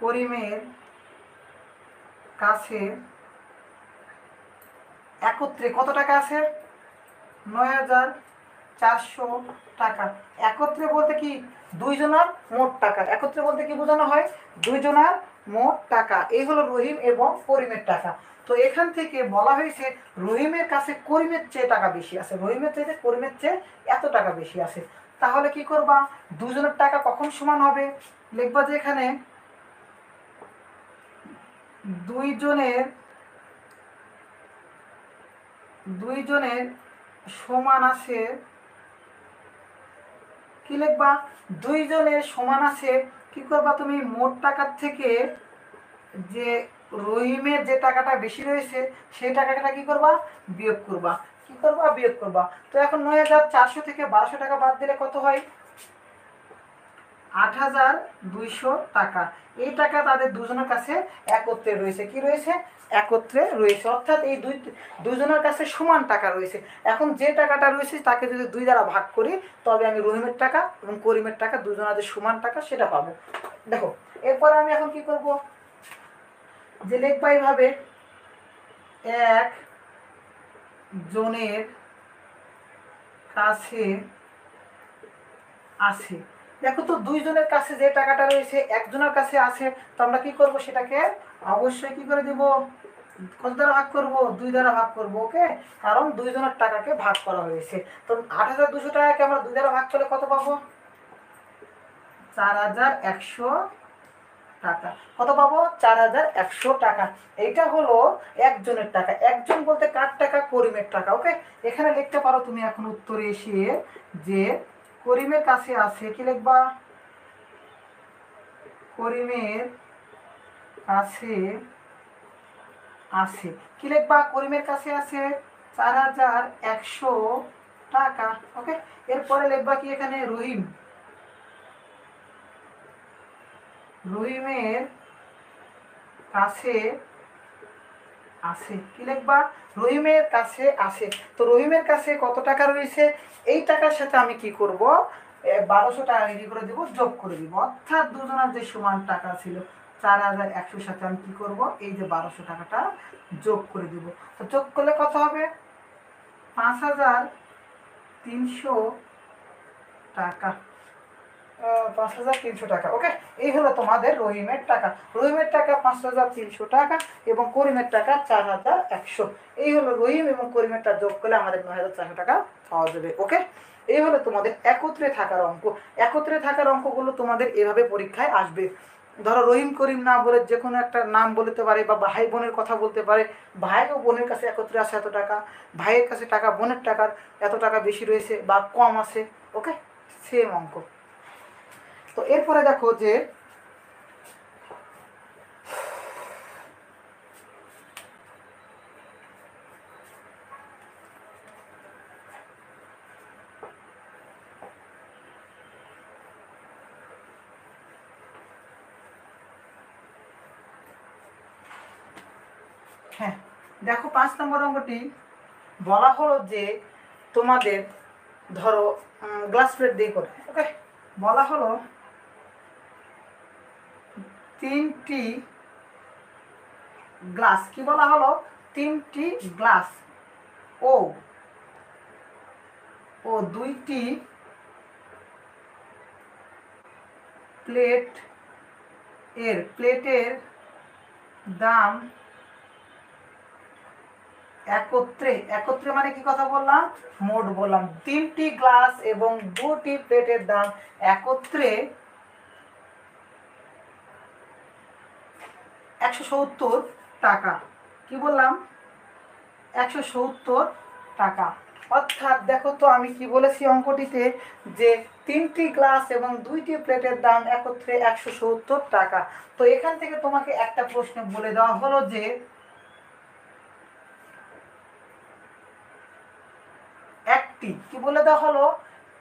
করিমের কাছে একত্রে কত টাকা আছে? ৯,৪০০ টাকা। একত্রে বলতে কি দুইজনার মোট টাকা। একত্রে বলতে কি বোঝানো হয়? দুইজনার মোট টাকা। এই হলো রহিম এবং করিমের টাকা। তো এখান থেকে বলা হয়েছে রহিমের কাছে করিমের চেয়ে টাকা বেশি আছে। রহিমের চেয়ে করিমের চেয়ে এত টাকা বেশি আছে। তাহলে কি করবা, দুজনের টাকা কখন সমান হবে? লিখবা যে এখানে দুইজনের সমান আছে, কি লিখবা, দুইজনের সমান আছে। কি করবা তুমি, মোট টাকার থেকে যে রহিমের যে টাকাটা বেশি রয়েছে সেই টাকাটা কি করবা, বিয়োগ করবা। কি করবা, বিয়োগ করবা। তো এখন ৯,৪০০ থেকে ১২০০ টাকা বাদ দিলে কত হয়? ৮,২০০ টাকা। এই টাকা তাদের দুজনের কাছে একত্রে রয়েছে। কি রয়েছে? একত্রে রয়েছে। অর্থাৎ এই দুজনের কাছে সমান টাকা রয়েছে। এখন যে টাকাটা রয়েছে তাকে যদি ২ দ্বারা ভাগ করি তবে আমি রহিমের টাকা এবং করিমের টাকা দুজনের যে সমান টাকা সেটা পাবো। দেখো এরপরে আমি এখন কি করব, যে লিখবা এইভাবে এক জনের কাছে আছে। দেখো তো দুইজনের কাছে যে টাকাটা রয়েছে একজনের কাছে আছে, তো আমরা কি করব, সেটাকে অবশ্যই কি করে দিব, কত দ্বারা ভাগ করব? ২ দ্বারা ভাগ করব। ওকে, কারণ দুইজনের টাকাকে ভাগ করা হয়েছে। তো ৮,২০০ টাকাকে আমরা ২ দ্বারা ভাগ করলে কত পাবো? ৪,১০০ টাকা। কত পাবো? ৪,১০০ টাকা। এইটা হলো একজনের টাকা। একজন বলতে কার টাকা? করিমের টাকা। ওকে, এখানে লিখতে পারো তুমি এখন উত্তরে এসে যে করিমের কাছে আছে, কি লিখবা, করিমের কাছে আছে, কি লিখবা, করিমের কাছে আছে ৪,১০০ টাকা। ওকে, এরপরে লিখবা কি এখানে রহিমের কাছে আছে, কি লিখবা, রহিমের কাছে আছে। তো রহিমের কাছে কত টাকা রয়েছে, এই টাকার সাথে আমি কি করব, ১২০০ টাকা কি করে দিব, যোগ করে দিব। অর্থাৎ দুজনের যে সমান টাকা ছিল ৪,১০০ সাথে আমি কি করব, এই যে ১২০০ টাকাটা যোগ করে দিব। তো যোগ করলে কত হবে? ৫,৩০০ টাকা। 5,300 টাকা। ওকে, এই হলো তোমাদের রহিমের টাকা। রহিমের টাকা 5,300 টাকা এবং করিমের টাকা 4,100। এই হলো রহিম এবং করিমেরটা যোগ করলে আমাদের 9,400 টাকা পাওয়া যাবে। ওকে, এই হলো তোমাদের একত্রে থাকার অঙ্ক। একত্রে থাকার অঙ্কগুলো তোমাদের এভাবে পরীক্ষায় আসবে। ধরো রহিম করিম না বলে যে কোনো একটা নাম বলতে পারে, বা ভাই বোনের কথা বলতে পারে। ভাই ও বোনের কাছে একত্রে আছে এত টাকা, ভাইয়ের কাছে টাকা বোনের টাকার এত টাকা বেশি রয়েছে বা কম আছে। ওকে, সেম অঙ্ক। তো এরপরে দেখো যে হ্যাঁ, দেখো 5 নম্বর অঙ্কটি বলা হলো যে তোমাদের ধরো গ্লাস প্লেট দিয়ে করে। ওকে, বলা হলো 3টি গ্লাস, কি বলা হলো 3টি গ্লাস ও 2টি প্লেটের দাম একত্রে মানে কি কথা বললাম, মোট বললাম। 3টি গ্লাস এবং 2টি প্লেটের দাম একত্রে 170 টাকা। কি বললাম, 170 টাকা। অর্থাৎ দেখো তো আমি কি বলেছি অঙ্কটিতে, যে 3টি গ্লাস এবং 2টি প্লেটের দাম একত্রে 170 টাকা। তো এখান থেকে তোমাকে একটা প্রশ্ন বলে দেওয়া হলো যে কি বলে দেওয়া হলো,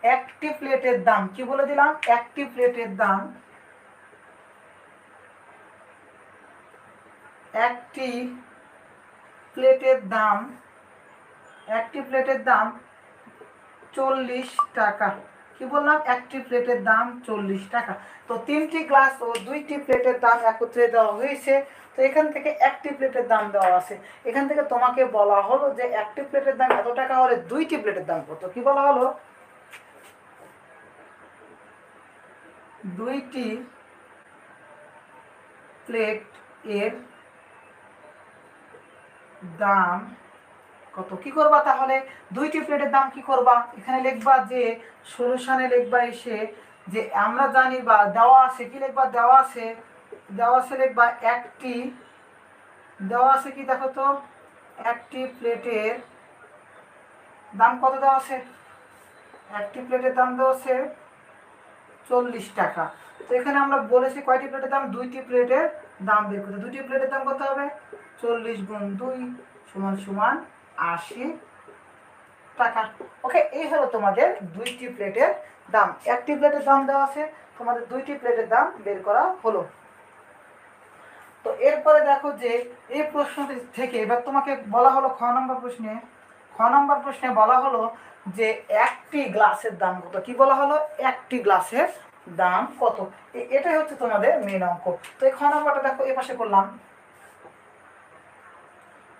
একটি প্লেটের দাম, কি বলে দিলাম, একটি প্লেটের দাম, একটি প্লেটের দাম 40 টাকা। কি বললাম, একটি প্লেটের দাম 40 টাকা। তো 3টি গ্লাস ও 2টি প্লেটের দাম একত্রে দেওয়া হয়েছে। তো এখান থেকে একটি প্লেটের দাম দেওয়া আছে। এখান থেকে তোমাকে বলা হলো যে একটি প্লেটের দাম এত টাকা হলে 2টি প্লেটের দাম কত। কি বলা হলো, 2টি প্লেট এর দাম কত। কি করবা তাহলে, 2টি প্লেটের দাম কি করবা, এখানে লিখবা যে সলিউশনে লিখবা এসে যে আমরা জানি বা দেওয়া আছে, কি লিখবা, দেওয়া আছে লিখবা একটি, দেওয়া আছে কি দেখো তো, একটি প্লেটের দাম কত দেওয়া আছে, একটি প্লেটের দাম দেওয়া আছে 40 টাকা। তো এখানে আমরা বলেছি কয়টি প্লেটের দাম, 2টি প্লেটের দাম বের করতে। 2টি প্লেটের দাম কত হবে, 40 গুণ 2 সমান 80 টাকা। ওকে, এই হলো তোমাদের 2টি প্লেটের দাম। একটি প্লেটের দাম দেওয়া আছে, তোমাদের 2টি প্লেটের দাম বের করা হলো। তো এরপরে দেখো যে এই প্রশ্নটি থেকে এবার তোমাকে বলা হলো খ নম্বর প্রশ্নে বলা হলো যে একটি গ্লাসের দাম কত। কি বলা হলো, একটি গ্লাসের দাম কত। এটাই হচ্ছে তোমাদের মেন অঙ্ক। তো এই খ নম্বরটা দেখো এ পাশে করলাম।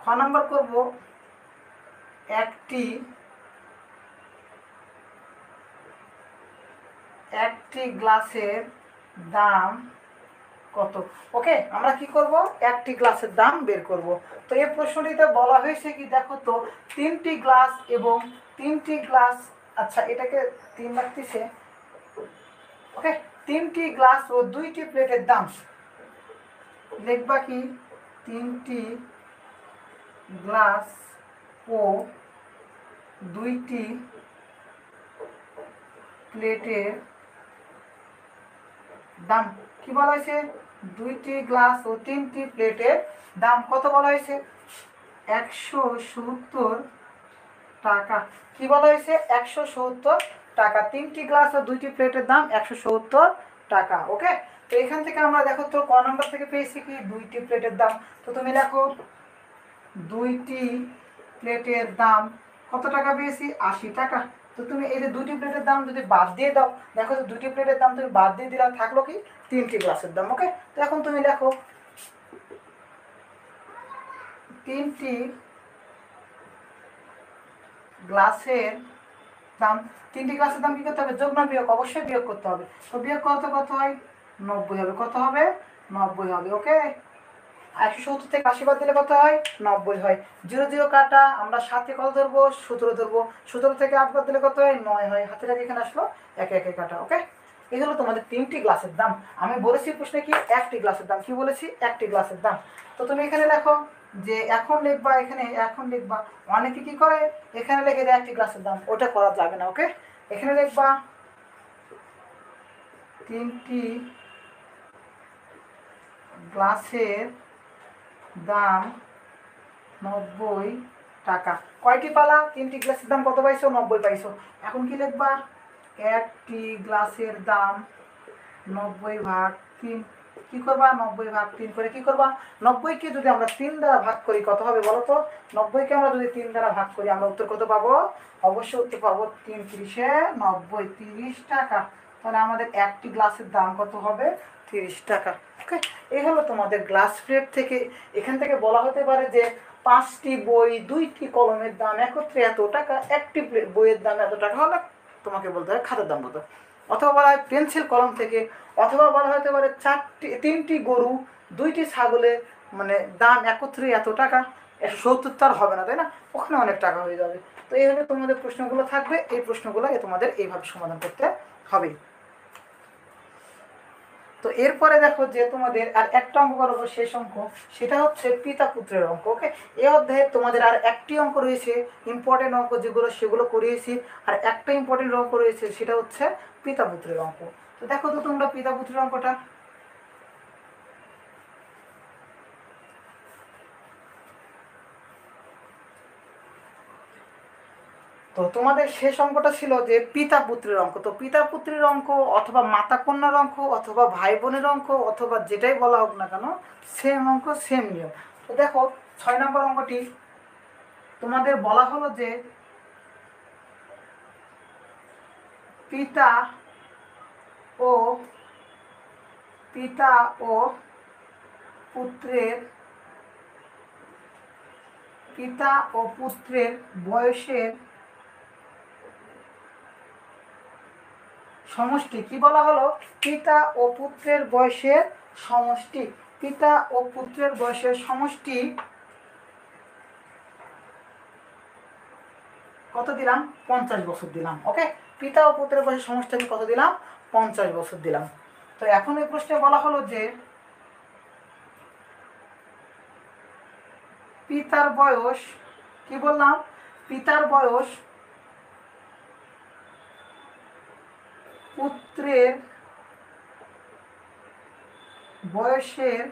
খ নম্বর করব একটি গ্লাসের দাম কত। ওকে, আমরা কি করব, একটি গ্লাসের দাম বের করব। তো এই প্রশ্নটিতে বলা হয়েছে কি দেখো তো, 3টি গ্লাস এবং 3টি গ্লাস, আচ্ছা এটাকে 3 রাখতেছে। ওকে, 3টি গ্লাস ও 2টি প্লেটের দাম লিখবা কি, 3টি গ্লাস ও 2টি প্লেটের দাম। কি বলা হয়েছে, 2টি গ্লাস ও 3টি প্লেটের দাম কত বলা হয়েছে, 170 টাকা। কি বলা হয়েছে, 170 টাকা। 3টি গ্লাস ও 2টি প্লেটের দাম 170 টাকা। ওকে, তো এখান থেকে আমরা দেখো তো ক নম্বর থেকে পেয়েছি কি 2টি প্লেটের দাম। তো তুমি দেখো 2টি প্লেটের দাম কত টাকা পেয়েছি, 80 টাকা। তো তুমি এই যে 2টি প্লেটের দাম যদি বাদ দিয়ে দাও, দেখো যে 2টি প্লেটের দাম তুমি বাদ দিয়ে দিলা, থাকলো কি 3টি গ্লাসের দাম। ওকে, তো এখন তুমি দেখো 3টি গ্লাসের দাম, 3টি ক্লাসের দাম কি করতে হবে? যোগ না বিয়োগ? অবশ্যই বিয়োগ করতে হবে। তো বিয়োগ করতে কত হয়? 90 হবে। কত হবে? 90 হবে। ওকে, 170 থেকে 80 বাদ দিলে কত হয়? 90 হয়। 0 0 কাটা, আমরা 7 কত ধরবো? 17 ধরবো। 17 থেকে 8 বাদ দিলে কত হয়? 9 হয়। হাতের আগে এখানে আসলো, একে একে কাটা। ওকে, এই হলো তোমাদের 3টি গ্লাসের দাম। আমি বলেছি প্রশ্নে কি? 1টি গ্লাসের দাম। কি বলেছি? 1টি গ্লাসের দাম। তো তুমি এখানে লেখো যে এখন লিখবা, এখানে এখন লিখবা। অনেকে কি করে এখানে লিখে দেয় 1টি গ্লাসের দাম, ওটা করা যাবে না। ওকে, এখানে লিখবা 3টি গ্লাসের দাম 90 টাকা। কয়টি পালা? 3টি গ্লাসের দাম কত পাইছো? 90 পাইছো। এখন কি লিখবা? 1টি গ্লাসের দাম 90 ভাগ 3। কি করবা? 90 ভাগ 3 করে কি করবা? 90কে যদি আমরা 3 দ্বারা ভাগ করি কত হবে বলো তো? 90কে আমরা যদি 3 দ্বারা ভাগ করি আমরা উত্তর কত পাবো? অবশ্যই উত্তর পাবো 3 3 90, 30 টাকা। তাহলে আমাদের 1টি গ্লাসের দাম কত হবে? 30 টাকা। ওকে, এই হলো তোমাদের গ্লাস প্লেট থেকে। এখান থেকে বলা হতে পারে যে 5টি বই, 2টি কলমের দাম একত্রে এত টাকা, একটি বইয়ের দাম এত টাকা হলে তোমাকে বলতে হয় খাতার দাম কত। অথবা বলা হয় পেন্সিল কলম থেকে, অথবা বলা হতে পারে 3টি গরু, 2টি ছাগলের মানে দাম একত্রে এত টাকা। 170 তার হবে না, তাই না? ওখানে অনেক টাকা হয়ে যাবে। তো এইভাবে তোমাদের প্রশ্নগুলো থাকবে। এই প্রশ্নগুলো তোমাদের এইভাবে সমাধান করতে হবে। তো এরপরে দেখো যে তোমাদের আর একটা অঙ্ক করাবো, শেষ অঙ্ক, সেটা হচ্ছে পিতা পুত্রের অঙ্ক। ওকে, এই অধ্যায়ে তোমাদের আর একটি অঙ্ক রয়েছে, ইম্পর্টেন্ট অঙ্ক যেগুলো সেগুলো করিয়েছি। আর একটা ইম্পর্টেন্ট অঙ্ক রয়েছে, সেটা হচ্ছে পিতা পুত্রের অঙ্ক। তো দেখো তো তোমরা পিতা পুত্রের অঙ্কটা। তো তোমাদের শেষ অঙ্কটা ছিল যে পিতা পুত্রের অঙ্ক। তো পিতা পুত্রের অঙ্ক অথবা মাতা কন্যার অঙ্ক অথবা ভাই বোনের অঙ্ক অথবা যেটাই বলা হোক না কেন, সেম অঙ্ক সেম নিয়ম। তো দেখো 6 নম্বর অঙ্কটি তোমাদের বলা হলো যে পিতা ও পুত্রের বয়সের সমষ্টি। কি বলা হলো? পিতা ও পুত্রের বয়সের সমষ্টি। পিতা ও পুত্রের বয়সের সমষ্টি কত দিলাম? 50 বছর দিলাম। ওকে, পিতা ও পুত্রের বয়সের সমষ্টি আমি কত দিলাম? 50 বছর দিলাম। তো এখন এই প্রশ্নে বলা হলো যে পিতার বয়স, কি বললাম? পিতার বয়স পুত্রের বয়সের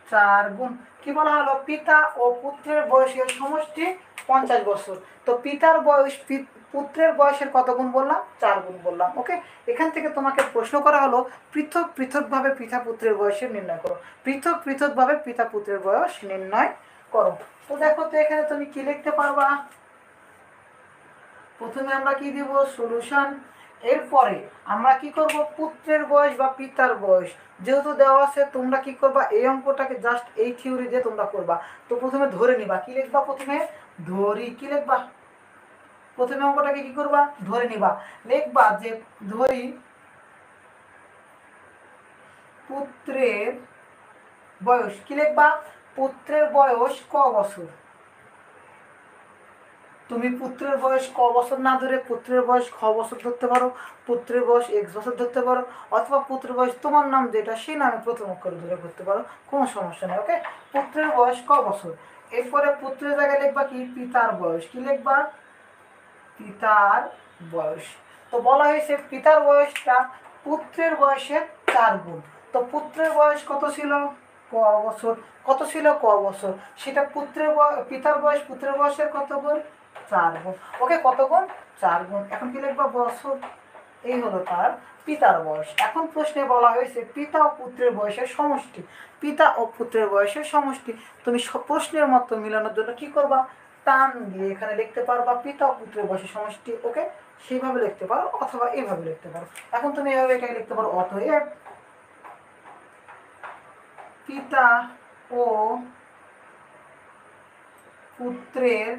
4 গুণ। কি বলা হলো? পিতা ও পুত্রের বয়সের সমষ্টি 50 বছর। তো পিতার বয়স পুত্রের বয়সের কত গুণ বললাম? 4 গুণ বললাম। ওকে, এখান থেকে তোমাকে প্রশ্ন করা হলো পৃথক পৃথকভাবে পিতা পুত্রের বয়সের নির্ণয় করো। পৃথক পৃথকভাবে পিতা পুত্রের বয়স নির্ণয় করো। তো দেখো তো এখানে তুমি কি লিখতে পারবা? প্রথমে আমরা কি দিব? সলিউশন। এরপরে আমরা কি করব? পুত্রের বয়স বা পিতার বয়স যেহেতু দেওয়া আছে, তোমরা কি করবা? এই অঙ্কটাকে জাস্ট এই থিওরি দিয়ে তোমরা করবা। তো প্রথমে ধরে নিবা। কি লিখবা? প্রথমে ধরি। কি লিখবা? প্রথমে অঙ্কটাকে কি করবা? ধরে নিবা। লিখবা যে ধরি পুত্রের বয়স। কি লিখবা? পুত্রের বয়স ক বছর। তুমি পুত্রের বয়স ক বছর না ধরে পুত্রের বয়স খ বছর ধরতে পারো, পুত্রের বয়স x বছর ধরতে পারো, অথবা পুত্রের বয়স তোমার নাম যেটা সেই নামে প্রথম অক্ষর ধরে করতে পারো, কোনো সমস্যা নেই। ওকে, পুত্রের বয়স ক বছর। এরপরে পুত্রের জায়গায় লিখবা কি? পিতার বয়স। কি লিখবা? পিতার বয়স। তো বলা হয়েছে পিতার বয়সটা পুত্রের বয়সের 4 গুণ। তো পুত্রের বয়স কত ছিল? ক বছর। কত ছিল? ক বছর। সেটা পিতার বয়স পুত্রের বয়সের কত গুণ? 4 গুণ। ওকে, কত গুণ? 4 গুণ। এখন কি লিখবা? বছর। এই হলো তার পিতার বয়স। এখন প্রশ্নে বলা হয়েছে পিতা ও পুত্রের বয়সের সমষ্টি। পিতা ও পুত্রের বয়সের সমষ্টি তুমি প্রশ্নের মতো মিলানোর জন্য কি করবা? টান দিয়ে এখানে লিখতে পারবা পিতা ও পুত্রের বয়সের সমষ্টি। ওকে, সেইভাবে লিখতে পারো অথবা এইভাবে লিখতে পারো। এখন তুমি এইভাবে এটাকে লিখতে পারো, অতএব পিতা ও পুত্রের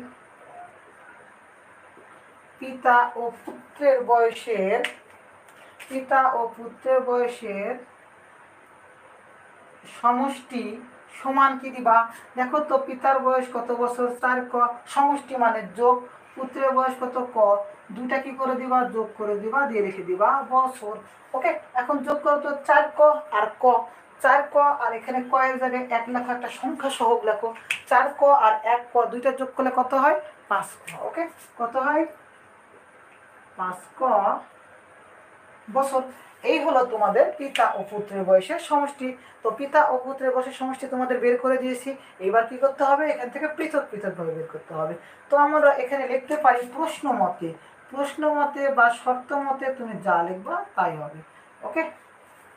পিতা ও পুত্রের বয়সের সমষ্টি সমান কি দিবা? দেখো তো পিতার বয়স কত বছর, 4 ক, সমষ্টি মানে যোগ, পুত্রের বয়স কত ক, দুইটা কি করে দিবা? যোগ করে দিবা, দিয়ে রেখে দিবা বছর। ওকে, এখন যোগ করো তো 4 ক আর ক, 4 ক আর এখানে ক এর জায়গায় 1 লেখা, একটা সংখ্যা সহগ লেখো। 4 ক আর 1 ক দুইটা যোগ করলে কত হয়? 5 ক। ওকে, কত হয়? 5 ক বছর। এই হলো তোমাদের পিতা ও পুত্রের বয়সের সমষ্টি। তো পিতা ও পুত্রের বয়সের সমষ্টি তোমাদের বের করে দিয়েছি। এবার কি করতে হবে? এখান থেকে পৃথক ভাবে বের করতে হবে। তো আমরা এখানে লিখতে পারি প্রশ্ন মতে বা শর্ত মতে তুমি যা লিখবা তাই হবে। ওকে,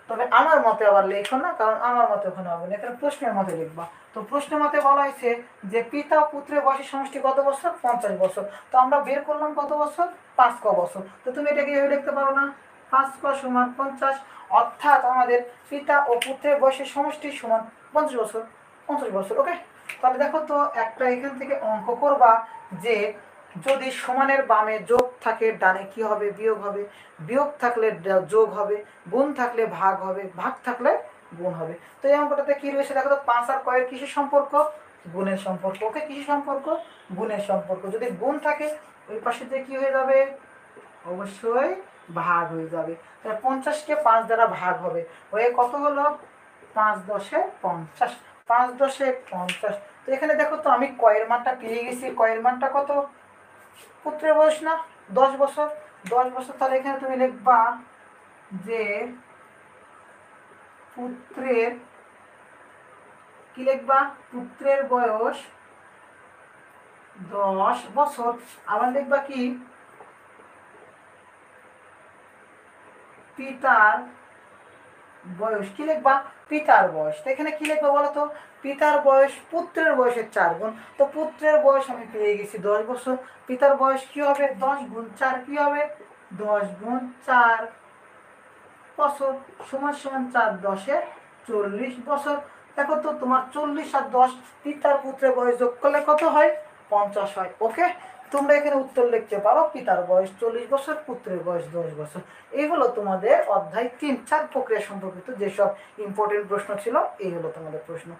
তবে আমার মতে আবার লেখো না, কারণ আমার মতে ওখানে হবে না, এখানে প্রশ্নের মতে লিখবা। তো প্রশ্নের মতে বলা হয়েছে যে পিতা ও পুত্রের বয়সের সমষ্টি কত বছর? 50 বছর। তো আমরা বের করলাম কত বছর? 5 ক বছর। তো তুমি এটাকে এভাবে লিখতে পারো না, 5 ক সমান 50, অর্থাৎ আমাদের পিতা ও পুত্রের বয়সের সমষ্টি সমান 50 বছর। 50 বছর। ওকে, তাহলে দেখো তো একটা এখান থেকে অঙ্ক করবা যে যদি সমানের বামে যোগ থাকে ডানে কি হবে? বিয়োগ হবে, বিয়োগ থাকলে যোগ হবে, গুণ থাকলে ভাগ হবে, ভাগ থাকলে গুণ হবে। তো এই অঙ্কটাতে কি রয়েছে দেখো তো, 5 আর কয়ের কিসের সম্পর্ক? গুণের সম্পর্ক। ওকে, কিসের সম্পর্ক? গুণের সম্পর্ক। যদি গুণ থাকে ওই পাশে কি হয়ে যাবে? অবশ্যই ভাগ হয়ে যাবে। তাহলে 50কে 5 দ্বারা ভাগ হবে, হয়ে কত হলো? 5 10 50, 5 10 50। তো এখানে দেখো তো আমি কয়ের মানটা পেয়ে গেছি। কয়ের মানটা কত? পুত্রের বয়স না 10 বছর, 10 বছর। তাহলে এখানে তুমি লিখবা যে পুত্রের কি লিখবা? পুত্রের বয়স 10 বছর। আবার লিখবা কি? পিতার বয়স কি লিখবা? পিতার বয়স। তো এখানে কি লিখবা বলো তো? পিতার বয়স পুত্রের বয়সের 4 গুণ। তো পুত্রের বয়স আমি পেয়ে গেছি 10 বছর। পিতার বয়স কি হবে? 10 গুণ 4 কি হবে? 10 গুণ 4 বছর সমান সমান 4 10 40 বছর। দেখো তো তোমার 40 আর 10 পিতার পুত্রের বয়স যোগ করলে কত হয়? 50 হয়। ওকে, তোমরা এখানে উত্তর লিখতে পারো পিতার বয়স 40 বছর, পুত্রের বয়স 10 বছর। এই হলো তোমাদের অধ্যায় 3-4 প্রক্রিয়া সম্পর্কিত যেসব ইম্পর্টেন্ট প্রশ্ন ছিল, এই হলো তোমাদের প্রশ্ন।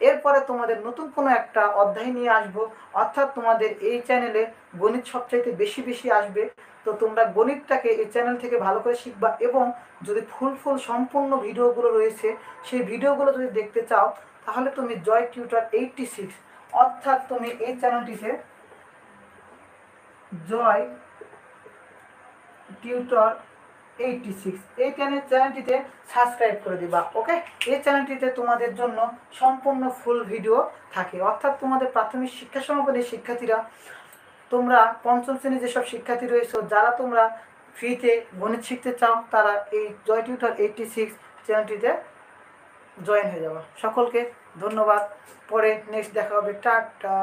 এরপরে তোমাদের নতুন কোনো একটা অধ্যায় নিয়ে আসবো, অর্থাৎ তোমাদের এই চ্যানেলে গণিত সবচাইতে বেশি আসবে। তো তোমরা গণিতটাকে এই চ্যানেল থেকে ভালো করে শিখবা, এবং যদি ফুল সম্পূর্ণ ভিডিওগুলো রয়েছে সেই ভিডিওগুলো যদি দেখতে চাও তাহলে তুমি জয় টিউটর 86, অর্থাৎ তুমি এই চ্যানেলটিতে জয় টিউটর 86 এই চ্যানেলটিতে সাবস্ক্রাইব করে দিবা। ওকে, এই চ্যানেলটিতে তোমাদের জন্য সম্পূর্ণ ফুল ভিডিও থাকে, অর্থাৎ তোমাদের প্রাথমিক শিক্ষা সমাপনী শিক্ষার্থীরা, তোমরা পঞ্চম শ্রেণীর যেসব শিক্ষার্থী রয়েছে যারা তোমরা ফ্রিতে গণিত শিখতে চাও তারা এই জয় টিউটর 86 চ্যানেলটিতে জয়েন হয়ে যাবে। সকলকে ধন্যবাদ। পরে নেক্সট দেখা হবে। টাটা।